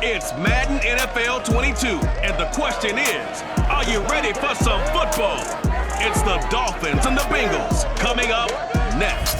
It's Madden NFL 22, and the question is, are you ready for some football? It's the Dolphins and the Bengals coming up next.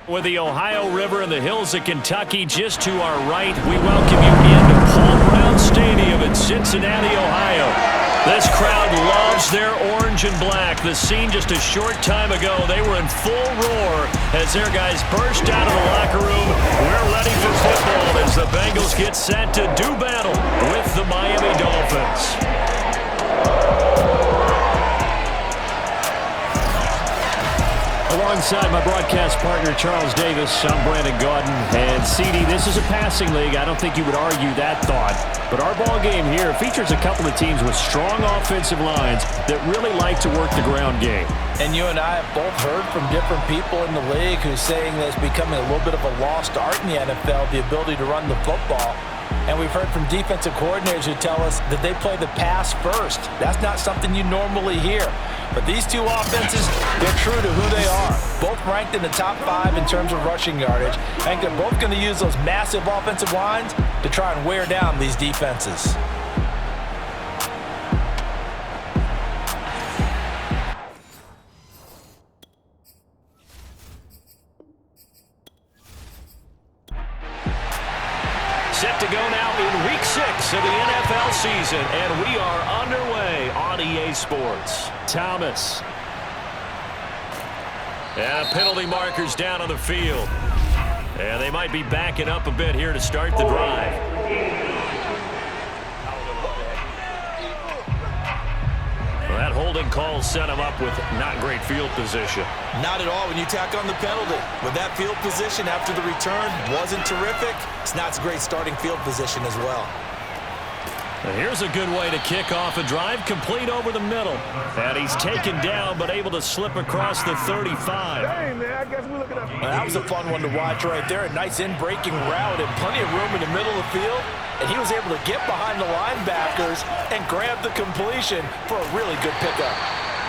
With the Ohio River and the hills of Kentucky just to our right, we welcome you into Paul Brown Stadium in Cincinnati, Ohio. This crowd loves their orange and black. The scene just a short time ago, they were in full roar as their guys burst out of the locker room. We're ready for football as the Bengals get set to do battle with the Miami Dolphins. Alongside my broadcast partner, Charles Davis, I'm Brandon Gaudin. And CD, this is a passing league. I don't think you would argue that thought. But our ball game here features a couple of teams with strong offensive lines that really like to work the ground game. And you and I have both heard from different people in the league who's saying that it's becoming a little bit of a lost art in the NFL, the ability to run the football. And we've heard from defensive coordinators who tell us that they play the pass first. That's not something you normally hear. But these two offenses, they're true to who they are. Both ranked in the top 5 in terms of rushing yardage. And they're both going to use those massive offensive lines to try and wear down these defenses. Set to go now in Week 6 of the NFL season, and we are underway on EA Sports. Thomas. And penalty markers down on the field. And they might be backing up a bit here to start the drive. Well, that holding call set him up with not great field position. Not at all when you tack on the penalty. With that field position after the return wasn't terrific, it's not a great starting field position as well. And here's a good way to kick off a drive, complete over the middle. And he's taken down, but able to slip across the 35. Dang, man, I guess we're looking at... That was a fun one to watch right there. A nice in-breaking route and plenty of room in the middle of the field. And he was able to get behind the linebackers and grab the completion for a really good pickup.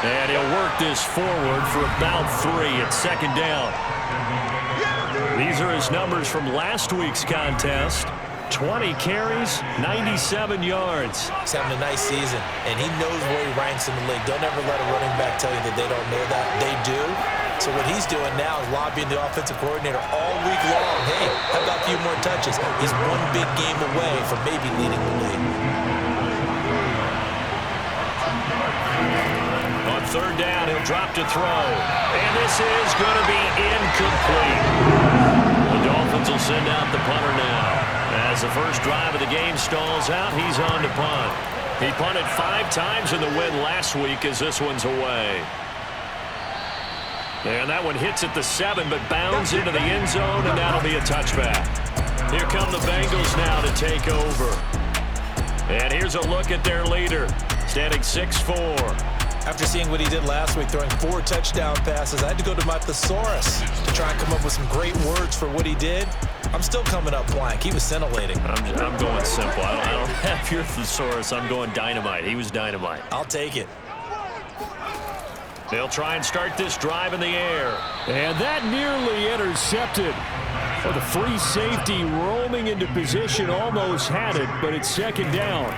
And he'll work this forward for about 3 at second down. These are his numbers from last week's contest. 20 carries, 97 yards. He's having a nice season, and he knows where he ranks in the league. Don't ever let a running back tell you that they don't know that. They do. So what he's doing now is lobbying the offensive coordinator all week long. Hey, how about a few more touches? He's one big game away from maybe leading the league. On third down, he'll drop to throw. And this is going to be incomplete. The Dolphins will send out the punter now. As the first drive of the game stalls out, he's on to punt. He punted 5 times in the win last week as this one's away. And that one hits at the 7, but bounds into the end zone, and that'll be a touchback. Here come the Bengals now to take over. And here's a look at their leader, standing 6'4". After seeing what he did last week, throwing 4 touchdown passes, I had to go to my thesaurus to try and come up with some great words for what he did. I'm still coming up blank. He was scintillating. I'm going simple. I don't have your thesaurus. I'm going dynamite. He was dynamite. I'll take it. They'll try and start this drive in the air. And that nearly intercepted. For the free safety roaming into position, almost had it, but it's second down.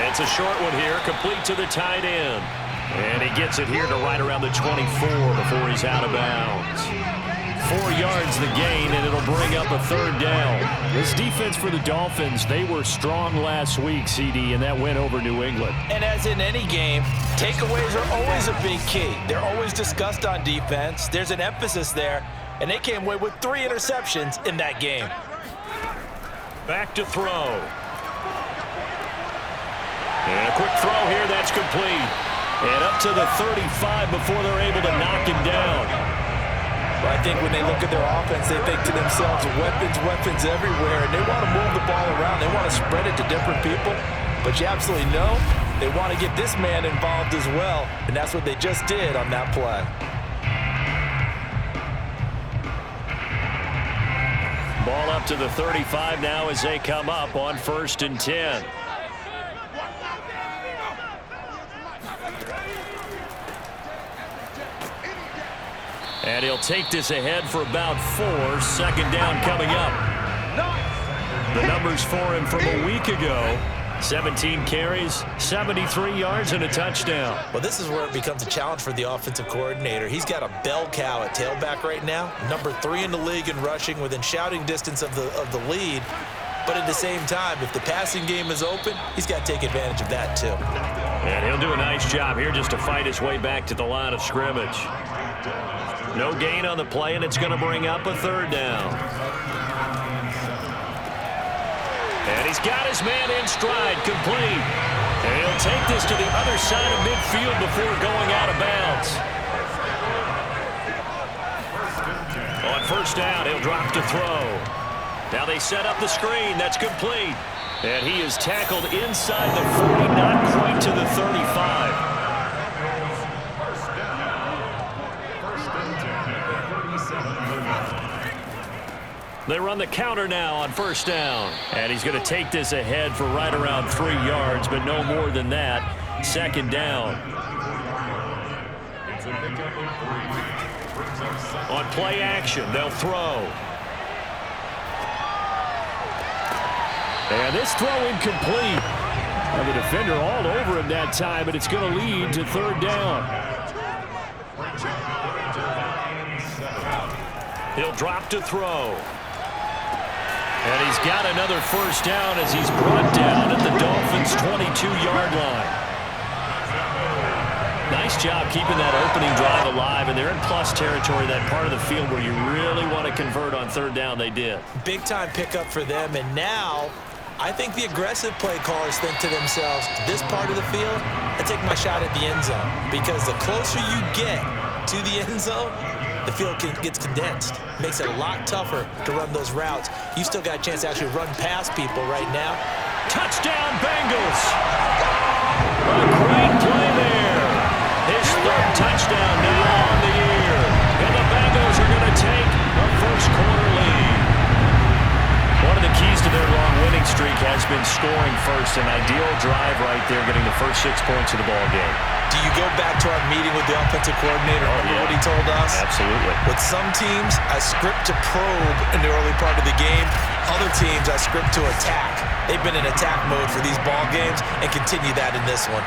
It's a short one here, complete to the tight end. And he gets it here to right around the 24 before he's out of bounds. 4 yards the gain, and it'll bring up a third down. This defense for the Dolphins, they were strong last week, CD, and that went over New England. And as in any game, takeaways are always a big key. They're always discussed on defense. There's an emphasis there, and they came away with 3 interceptions in that game. Back to throw. And a quick throw here, that's complete. And up to the 35 before they're able to knock him down. Well, I think when they look at their offense, they think to themselves, weapons everywhere, and they want to move the ball around. They want to spread it to different people. But you absolutely know they want to get this man involved as well, and that's what they just did on that play. Ball up to the 35 now as they come up on 1st and 10. And he'll take this ahead for about 4. 2nd down coming up. The numbers for him from a week ago. 17 carries, 73 yards, and a touchdown. Well, this is where it becomes a challenge for the offensive coordinator. He's got a bell cow at tailback right now, number 3 in the league in rushing, within shouting distance of the lead. But at the same time, if the passing game is open, he's got to take advantage of that too. And he'll do a nice job here just to fight his way back to the line of scrimmage. No gain on the play, and it's going to bring up a 3rd down. And he's got his man in stride, complete. And he'll take this to the other side of midfield before going out of bounds. On 1st down, he'll drop to throw. Now they set up the screen. That's complete. And he is tackled inside the 40, not quite to the 35. They run the counter now on 1st down. And he's going to take this ahead for right around 3 yards, but no more than that. 2nd down. On play action, they'll throw. And this throw incomplete. And the defender all over him that time, but it's going to lead to 3rd down. He'll drop to throw. And he's got another 1st down as he's brought down at the Dolphins' 22-yard line. Nice job keeping that opening drive alive, and they're in plus territory, that part of the field where you really want to convert on 3rd down. They did. Big-time pickup for them, and now I think the aggressive play callers think to themselves, this part of the field, I take my shot at the end zone, because the closer you get to the end zone, the field gets condensed. Makes it a lot tougher to run those routes. You still got a chance to actually run past people right now. Touchdown, Bengals! A great play there. His 3rd touchdown now on the year. And the Bengals are going to take a 1st-quarter lead. One of the keys to their long winning streak has been scoring first. An ideal drive right there, getting the first 6 points of the ball game. Do you go back to our meeting with the offensive coordinator? Remember what he told us? Absolutely. With some teams, I script to probe in the early part of the game. Other teams, I script to attack. They've been in attack mode for these ball games and continue that in this one.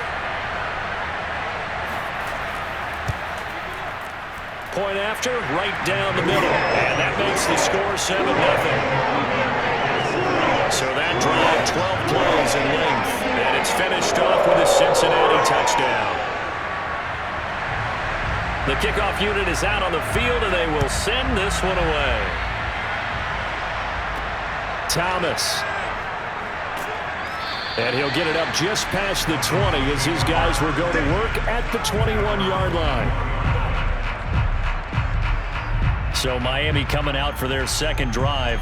Point after, right down the middle. And that makes the score 7-0. So that drive, 12 plays in length. And it's finished off with a Cincinnati touchdown. The kickoff unit is out on the field, and they will send this one away. Thomas. And he'll get it up just past the 20 as his guys will go to work at the 21-yard line. So Miami coming out for their 2nd drive.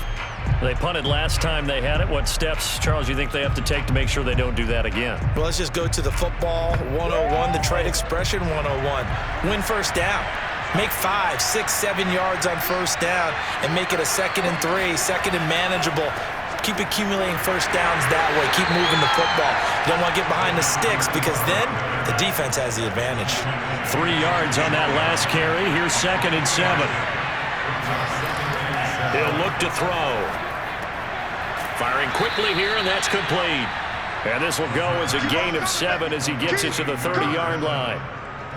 They punted last time they had it. What steps, Charles, you think they have to take to make sure they don't do that again? Well, let's just go to the football 101, the trade expression 101. Win 1st down. Make 5, 6, 7 yards on 1st down and make it a 2nd and 3, 2nd and manageable. Keep accumulating 1st downs that way. Keep moving the football. You don't want to get behind the sticks because then the defense has the advantage. 3 yards on that last carry. Here's 2nd and 7. He'll look to throw. Firing quickly here, and that's complete. And this will go as a gain of 7 as he gets it to the 30-yard line.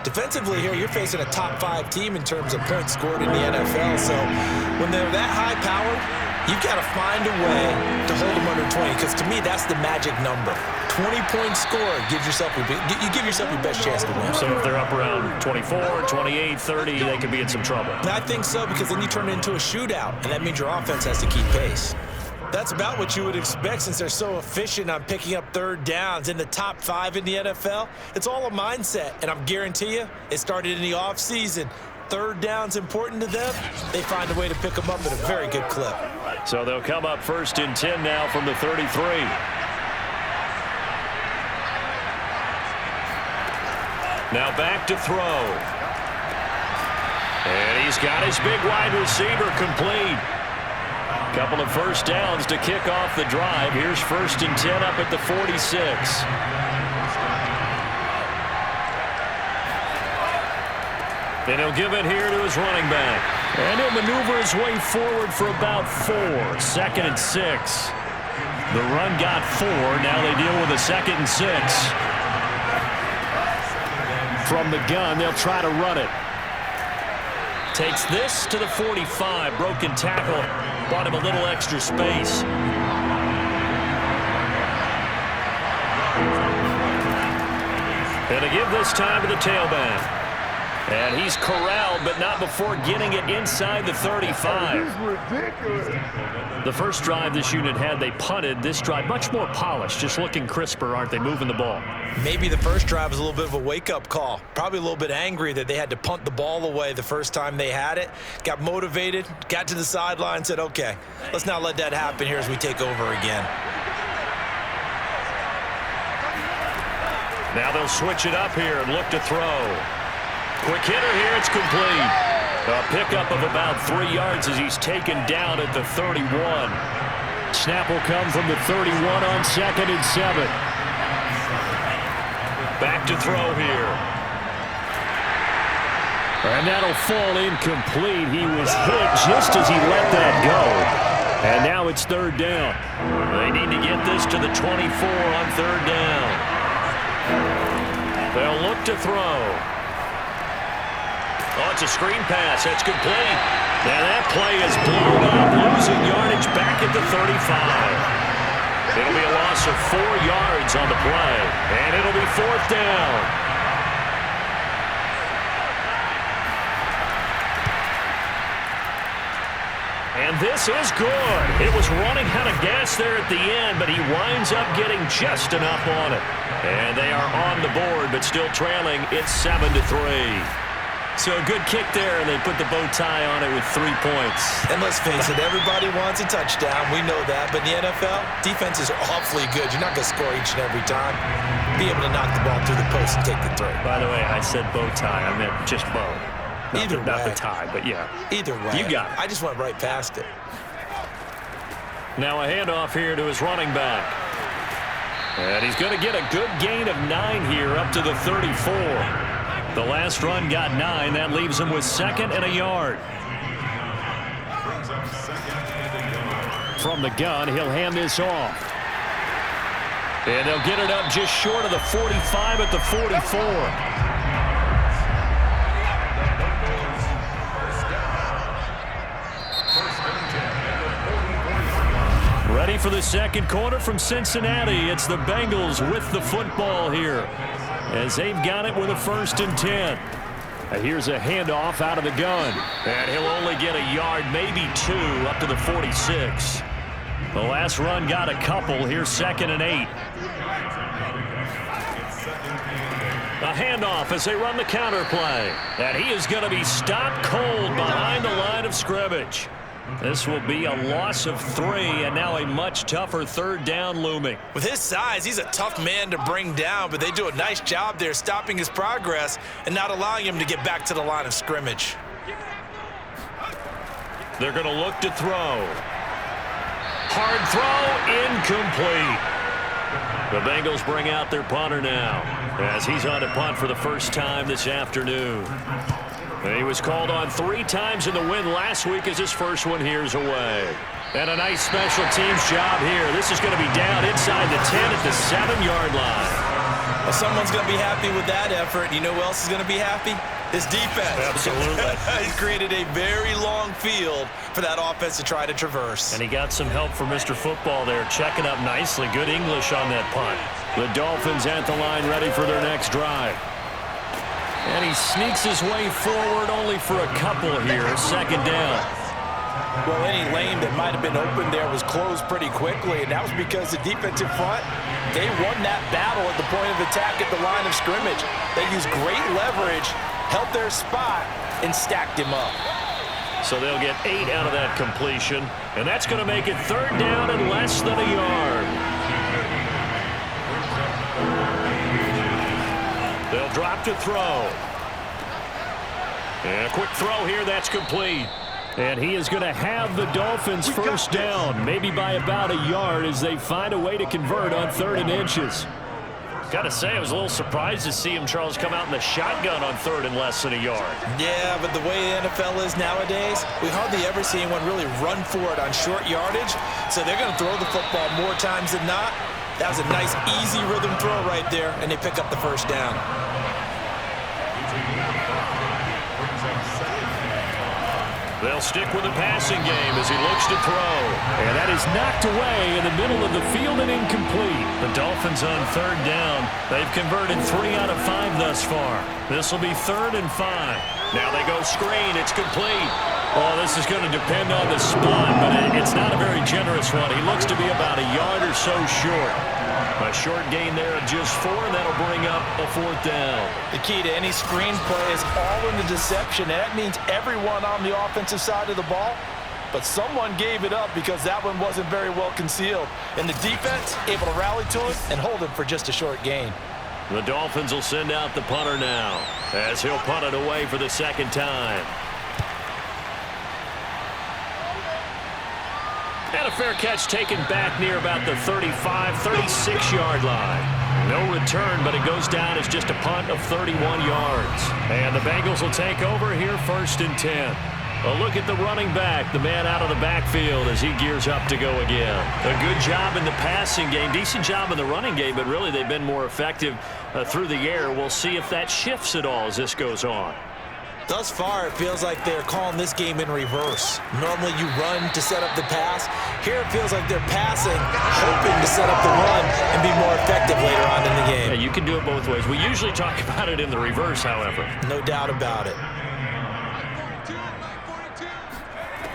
Defensively here, you're facing a top-5 team in terms of points scored in the NFL. So when they're that high-powered, you've got to find a way to hold them under 20, because to me, that's the magic number. 20-point score gives yourself your best chance to win. So if they're up around 24, 28, 30, they could be in some trouble. I think so, because then you turn it into a shootout, and that means your offense has to keep pace. That's about what you would expect since they're so efficient on picking up 3rd downs in the top 5 in the NFL. It's all a mindset, and I'm guarantee you it started in the offseason. 3rd down's important to them. They find a way to pick them up at a very good clip. So they'll come up 1st and 10 now from the 33. Now back to throw. And he's got his big wide receiver complete. Couple of first downs to kick off the drive. Here's 1st and 10 up at the 46. And he'll give it here to his running back. And he'll maneuver his way forward for about 4. 2nd and 6. The run got 4. Now they deal with a 2nd and 6. From the gun, they'll try to run it. Takes this to the 45. Broken tackle. Bought him a little extra space. And to give this time to the tailback. And he's corralled, but not before getting it inside the 35. The first drive this unit had, they punted. This drive, much more polished, just looking crisper, aren't they, moving the ball? Maybe the first drive was a little bit of a wake-up call. Probably a little bit angry that they had to punt the ball away the first time they had it. Got motivated, got to the sideline, said, okay, let's not let that happen here as we take over again. Now they'll switch it up here and look to throw. Quick hitter here, it's complete. A pickup of about 3 yards as he's taken down at the 31. Snap will come from the 31 on 2nd and 7. Back to throw here. And that'll fall incomplete. He was hit just as he let that go. And now it's 3rd down. They need to get this to the 24 on 3rd down. They'll look to throw. Oh, it's a screen pass. That's complete. Now that play is blown up, losing yardage back at the 35. It'll be a loss of 4 yards on the play, and it'll be 4th down. And this is good. It was running out of gas there at the end, but he winds up getting just enough on it. And they are on the board, but still trailing. It's 7-3. So a good kick there, and they put the bow tie on it with 3 points. And let's face it, everybody wants a touchdown. We know that. But in the NFL, defenses are awfully good. You're not going to score each and every time. Be able to knock the ball through the post and take the throw. By the way, I said bow tie. I meant just bow. Not the tie, but yeah. Either way. You got it. I just went right past it. Now a handoff here to his running back. And he's going to get a good gain of 9 here up to the 34. The last run got 9. That leaves him with 2nd and a yard. From the gun, he'll hand this off. And they'll get it up just short of the 45 at the 44. Ready for the second quarter from Cincinnati. It's the Bengals with the football here, as they've got it with a 1st and 10. Here's a handoff out of the gun. And he'll only get a yard, maybe 2, up to the 46. The last run got a couple. Here's 2nd and 8. A handoff as they run the counter play. And he is going to be stopped cold behind the line of scrimmage. This will be a loss of 3, and now a much tougher 3rd down looming. With his size, he's a tough man to bring down, but they do a nice job there stopping his progress and not allowing him to get back to the line of scrimmage. They're going to look to throw. Hard throw, incomplete. The Bengals bring out their punter now, as he's on to punt for the first time this afternoon. He was called on 3 times in the win last week as his first one here's away. And a nice special teams job here. This is going to be down inside the 10 at the 7-yard line. Well, someone's going to be happy with that effort. You know who else is going to be happy? His defense. Absolutely. He's created a very long field for that offense to try to traverse. And he got some help from Mr. Football there, checking up nicely. Good English on that punt. The Dolphins at the line ready for their next drive. And he sneaks his way forward only for a couple here. 2nd down. Well, any lane that might have been open there was closed pretty quickly, and that was because the defensive front, they won that battle at the point of attack at the line of scrimmage. They used great leverage, held their spot, and stacked him up. So they'll get 8 out of that completion, and that's going to make it 3rd down and less than a yard. They'll drop to throw. And a quick throw here, that's complete. And he is going to have the Dolphins first down, maybe by about a yard as they find a way to convert on 3rd and inches. Got to say, I was a little surprised to see him, Charles, come out in the shotgun on 3rd and less than a yard. Yeah, but the way the NFL is nowadays, we hardly ever see anyone really run for it on short yardage. So they're going to throw the football more times than not. That was a nice, easy rhythm throw right there, and they pick up the first down. They'll stick with the passing game as he looks to throw. And that is knocked away in the middle of the field and incomplete. The Dolphins on 3rd down. They've converted 3 out of 5 thus far. This will be 3rd and 5. Now they go screen. It's complete. Oh, this is going to depend on the spot, but it's not a very generous one. He looks to be about a yard or so short. A short gain there of just 4, and that'll bring up a 4th down. The key to any screen play is all in the deception. That means everyone on the offensive side of the ball, but someone gave it up because that one wasn't very well concealed. And the defense able to rally to it and hold it for just a short gain. The Dolphins will send out the punter now as he'll punt it away for the 2nd time. And a fair catch taken back near about the 35, 36-yard line. No return, but it goes down as just a punt of 31 yards. And the Bengals will take over here 1st and 10. A look at the running back, the man out of the backfield as he gears up to go again. A good job in the passing game, decent job in the running game, but really they've been more effective through the air. We'll see if that shifts at all as this goes on. Thus far, it feels like they're calling this game in reverse. Normally you run to set up the pass. Here it feels like they're passing, hoping to set up the run and be more effective later on in the game. Yeah, you can do it both ways. We usually talk about it in the reverse, however. No doubt about it.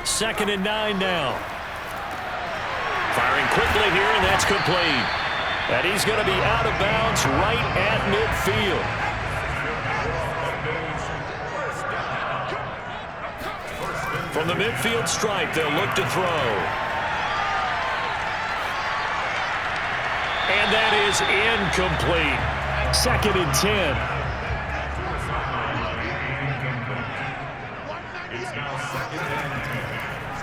2nd and 9 now. Firing quickly here, and that's complete. And he's going to be out of bounds right at midfield. From the midfield stripe, they'll look to throw. And that is incomplete. 2nd and 10.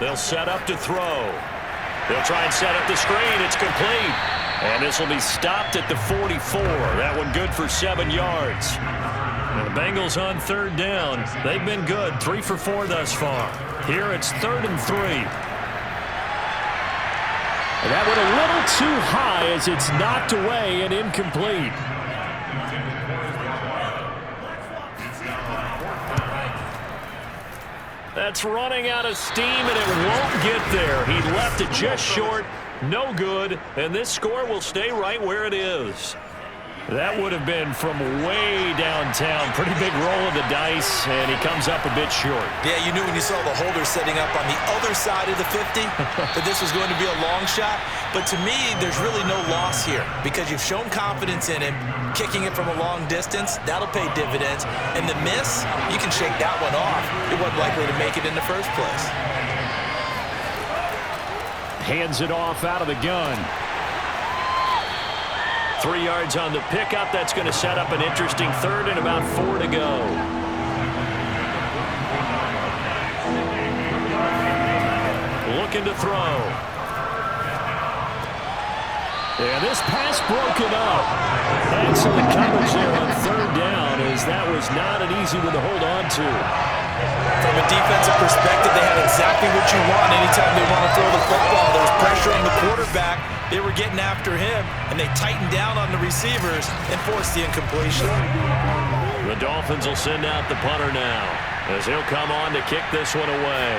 They'll set up to throw. They'll try and set up the screen. It's complete. And this will be stopped at the 44. That one good for 7 yards. And the Bengals on 3rd down. They've been good. 3 for 4 thus far. Here it's 3rd and 3. And that one a little too high as it's knocked away and incomplete. That's running out of steam, and it won't get there. He left it just short. No good. And this score will stay right where it is. That would have been from way downtown. Pretty big roll of the dice, and he comes up a bit short. Yeah, you knew when you saw the holder setting up on the other side of the 50 that this was going to be a long shot. But to me, there's really no loss here because you've shown confidence in him. Kicking it from a long distance, that'll pay dividends. And the miss, you can shake that one off. It wasn't likely to make it in the first place. Hands it off out of the gun. 3 yards on the pickup. That's going to set up an interesting 3rd and about 4 to go. Looking to throw. Yeah, this pass broken up. Excellent coverage there on 3rd down as that was not an easy one to hold on to. From a defensive perspective, they had exactly what you want anytime they want to throw the football. There was pressure on the quarterback. They were getting after him, and they tightened down on the receivers and forced the incompletion. The Dolphins will send out the punter now as he'll come on to kick this one away.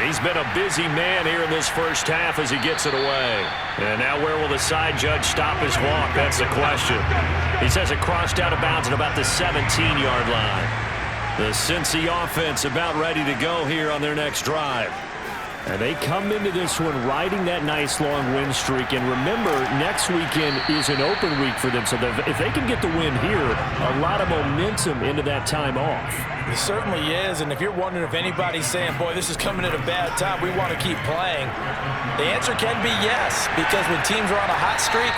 He's been a busy man here in this first half as he gets it away. And now where will the side judge stop his walk? That's the question. He says it crossed out of bounds at about the 17-yard line. The Cincy offense about ready to go here on their next drive. And they come into this one riding that nice long win streak. And remember, next weekend is an open week for them. So if they can get the win here, a lot of momentum into that time off. It certainly is. And if you're wondering if anybody's saying, boy, this is coming at a bad time, we want to keep playing, the answer can be yes. Because when teams are on a hot streak,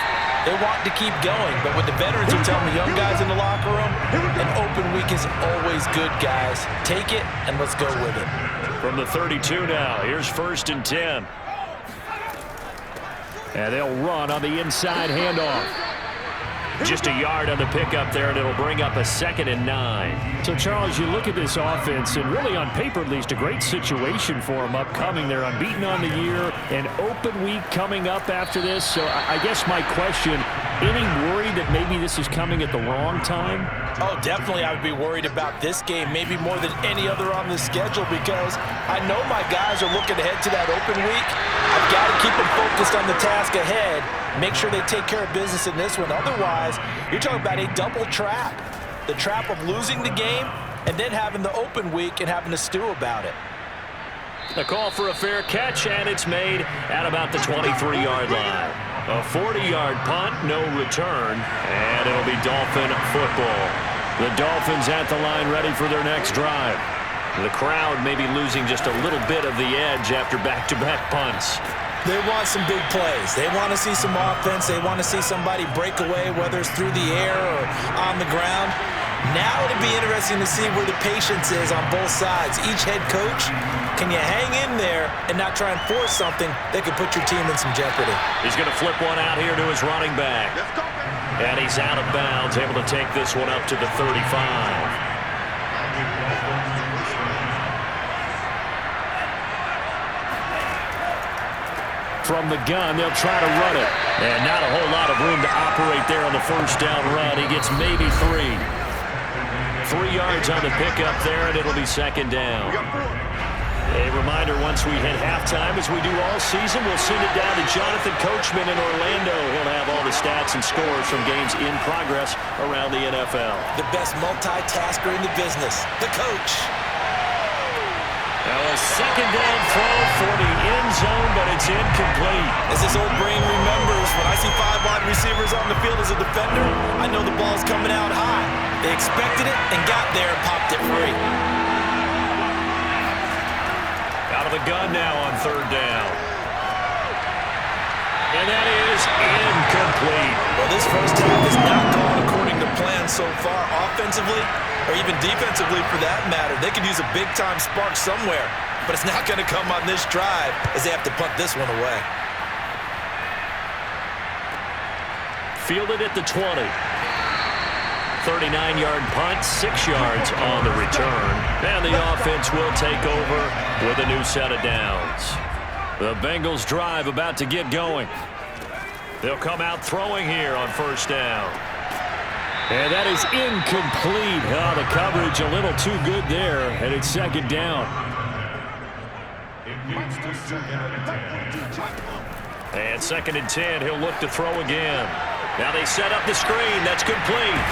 They want to keep going, but with the veterans who tell the young guys in the locker room, an open week is always good, guys. Take it, and let's go with it. From the 32 now, here's 1st and 10. And they'll run on the inside handoff. Just a yard on the pickup there, and it'll bring up a 2nd and 9. So, Charles, you look at this offense, and really on paper at least, a great situation for them upcoming. They're unbeaten on the year, an open week coming up after this. So I guess my question, any worry that maybe this is coming at the wrong time? Oh, definitely I would be worried about this game, maybe more than any other on the schedule, because I know my guys are looking ahead to that open week. I've got to keep them focused on the task ahead, make sure they take care of business in this one. Otherwise, you're talking about a double trap. The trap of losing the game and then having the open week and having to stew about it. The call for a fair catch, and it's made at about the 23-yard line. A 40-yard punt, no return, and it'll be Dolphin football. The Dolphins at the line ready for their next drive. The crowd may be losing just a little bit of the edge after back-to-back punts. They want some big plays. They want to see some offense. They want to see somebody break away, whether it's through the air or on the ground. Now it'll be interesting to see where the patience is on both sides. Each head coach, can you hang in there and not try and force something that could put your team in some jeopardy? He's going to flip one out here to his running back. And he's out of bounds, able to take this one up to the 35. From the gun, they'll try to run it. And not a whole lot of room to operate there on the 1st down run. He gets maybe 3. 3 yards on the pickup there, and it'll be 2nd down. A reminder, once we hit halftime, as we do all season, we'll send it down to Jonathan Coachman in Orlando. He'll have all the stats and scores from games in progress around the NFL. The best multitasker in the business, the coach. Now a 2nd down throw for the end zone, but it's incomplete. As this old brain remembers, when I see 5 wide receivers on the field as a defender, I know the ball's coming out high. They expected it and got there and popped it free. Out of the gun now on 3rd down. And that is incomplete. Well, this first half has not gone according to plan so far, offensively or even defensively for that matter. They could use a big-time spark somewhere, but it's not going to come on this drive as they have to punt this one away. Fielded at the 20. 39-yard punt, 6 yards on the return. And the offense will take over with a new set of downs. The Bengals drive about to get going. They'll come out throwing here on 1st down. And that is incomplete. Oh, the coverage a little too good there, and it's 2nd down. And 2nd and 10, he'll look to throw again. Now they set up the screen. That's complete.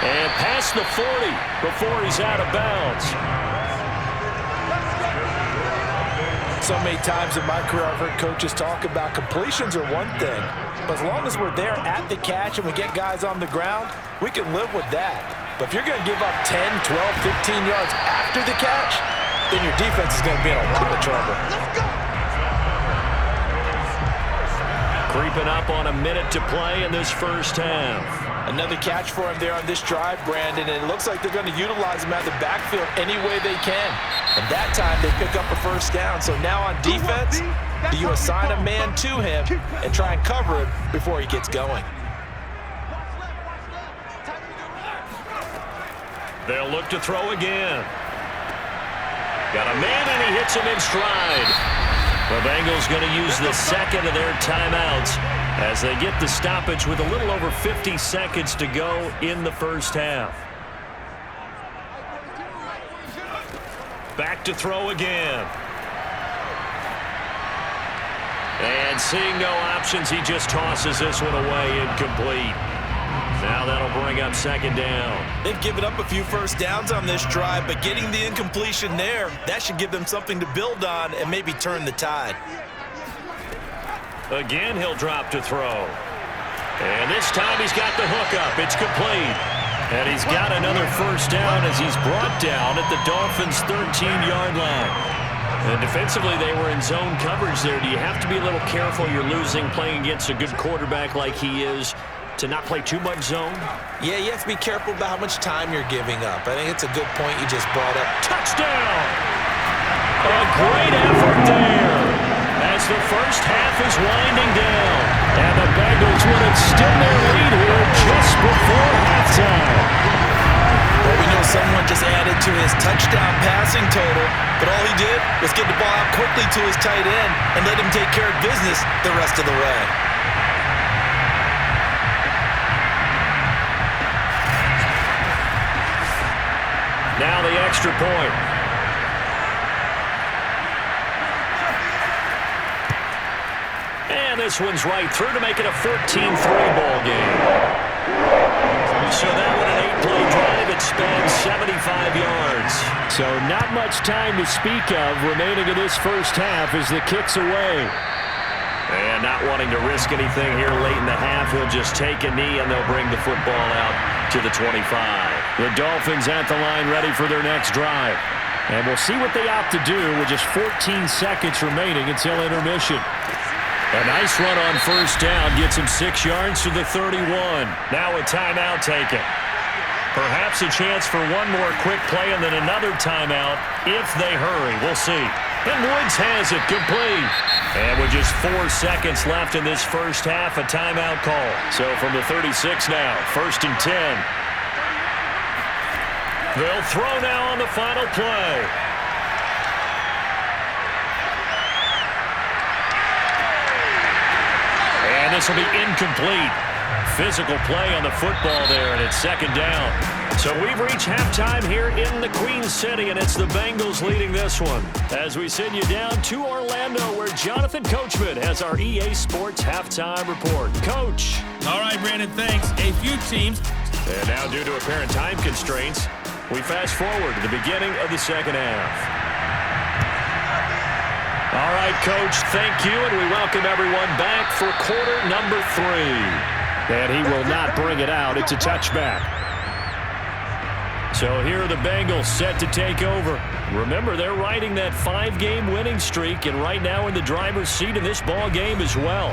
And past the 40 before he's out of bounds. So many times in my career I've heard coaches talk about completions are one thing, but as long as we're there at the catch and we get guys on the ground, we can live with that. But if you're going to give up 10, 12, 15 yards after the catch, then your defense is going to be in a lot of trouble. Creeping up on a minute to play in this first half. Another catch for him there on this drive, Brandon, and it looks like they're going to utilize him at the backfield any way they can. And that time they pick up a first down. So now on defense, do you assign a man to him and try and cover him before he gets going? They'll look to throw again. Got a man, and he hits him in stride. The Bengals going to use the 2nd of their timeouts as they get the stoppage with a little over 50 seconds to go in the first half. Back to throw again. And seeing no options, he just tosses this one away, incomplete. Now that'll bring up 2nd down. They've given up a few first downs on this drive, but getting the incompletion there, that should give them something to build on and maybe turn the tide. Again, he'll drop to throw. And this time he's got the hook up. It's complete. And he's got another first down as he's brought down at the Dolphins' 13-yard line. And defensively, they were in zone coverage there. Do you have to be a little careful? You're losing playing against a good quarterback like he is to not play too much zone? Yeah, you have to be careful about how much time you're giving up. I think it's a good point you just brought up. Touchdown! A great effort there as the first half is winding down. And the Bengals would extend their lead here just before halftime. Well, we know someone just added to his touchdown passing total, but all he did was get the ball out quickly to his tight end and let him take care of business the rest of the way. Now the extra point. And this one's right through to make it a 14-3 ball game. So that one an 8-play drive. It spans 75 yards. So not much time to speak of remaining in this first half as the kick's away. And not wanting to risk anything here late in the half, he'll just take a knee and they'll bring the football out to the 25. The Dolphins at the line ready for their next drive. And we'll see what they opt to do with just 14 seconds remaining until intermission. A nice run on first down gets him 6 yards to the 31. Now a timeout taken. Perhaps a chance for one more quick play and then another timeout if they hurry. We'll see. And Woods has it complete. And with just 4 seconds left in this first half, a timeout call. So from the 36 now, 1st and 10. They'll throw now on the final play. And this will be incomplete. Physical play on the football there, and it's 2nd down. So we've reached halftime here in the Queen City, and it's the Bengals leading this one. As we send you down to Orlando, where Jonathan Coachman has our EA Sports halftime report. Coach. All right, Brandon, thanks. A few teams. And now, due to apparent time constraints, we fast forward to the beginning of the second half. All right, Coach, thank you, and we welcome everyone back for quarter number 3. And he will not bring it out. It's a touchback. So here are the Bengals set to take over. Remember, they're riding that 5-game winning streak, and right now in the driver's seat in this ball game as well.